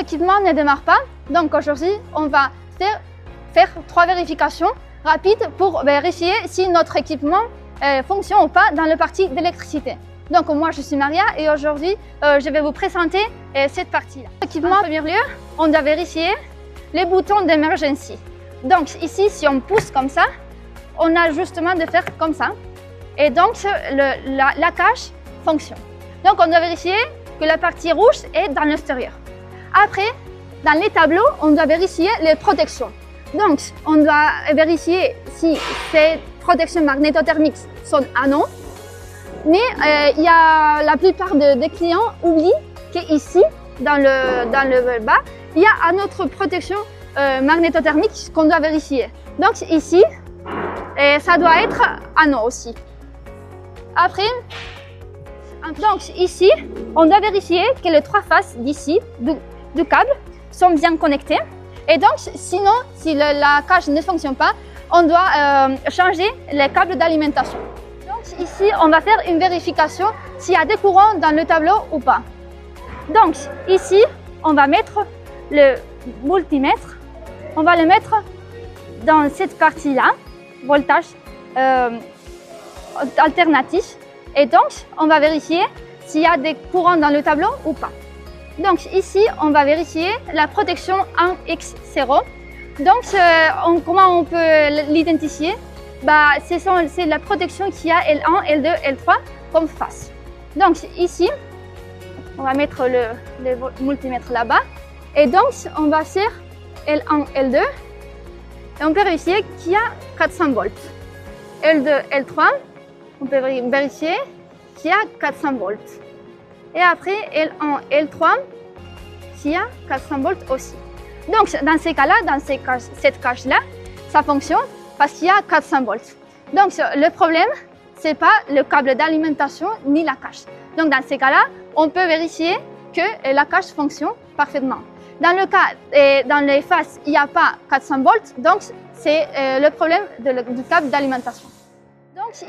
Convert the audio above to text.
L'équipement ne démarre pas, donc aujourd'hui on va faire 3 vérifications rapides pour vérifier si notre équipement fonctionne ou pas dans le partie d'électricité. Donc moi je suis Maria et aujourd'hui je vais vous présenter cette partie-là. L'équipement, en premier lieu, on doit vérifier les boutons d'emergency. Donc ici, si on pousse comme ça, on a justement de faire comme ça. Et donc la cache fonctionne. Donc on doit vérifier que la partie rouge est dans l'extérieur. Après, dans les tableaux, on doit vérifier les protections. Donc on doit vérifier si ces protections magnétothermiques sont à non. Mais la plupart des clients oublient qu'ici, dans le bas, il y a une autre protection magnétothermique qu'on doit vérifier. Donc ici, ça doit être à non aussi. Après, donc ici, on doit vérifier que les 3 faces d'ici du câble sont bien connectées. Et donc, sinon, si la cage ne fonctionne pas, on doit changer les câbles d'alimentation. Donc ici, on va faire une vérification s'il y a des courants dans le tableau ou pas. Donc ici, on va mettre le multimètre. On va le mettre dans cette partie-là, voltage alternatif. Et donc, on va vérifier s'il y a des courants dans le tableau ou pas. Donc ici, on va vérifier la protection 1X0. Donc, comment on peut l'identifier? C'est la protection qui a L1, L2, L3 comme face. Donc ici, on va mettre le multimètre là-bas. Et donc, on va faire L1, L2. Et on peut vérifier qu'il y a 400 volts. L2, L3, on peut vérifier qu'il y a 400 volts. Et après, L1, L3, qu'il y a 400 volts aussi. Donc, dans ces cas-là, dans cette cage-là, ça fonctionne parce qu'il y a 400 volts. Donc, le problème, ce n'est pas le câble d'alimentation ni la cache. Donc, dans ces cas-là, on peut vérifier que la cache fonctionne parfaitement. Dans le cas, dans les faces, il n'y a pas 400 volts, donc c'est le problème du câble d'alimentation. Donc,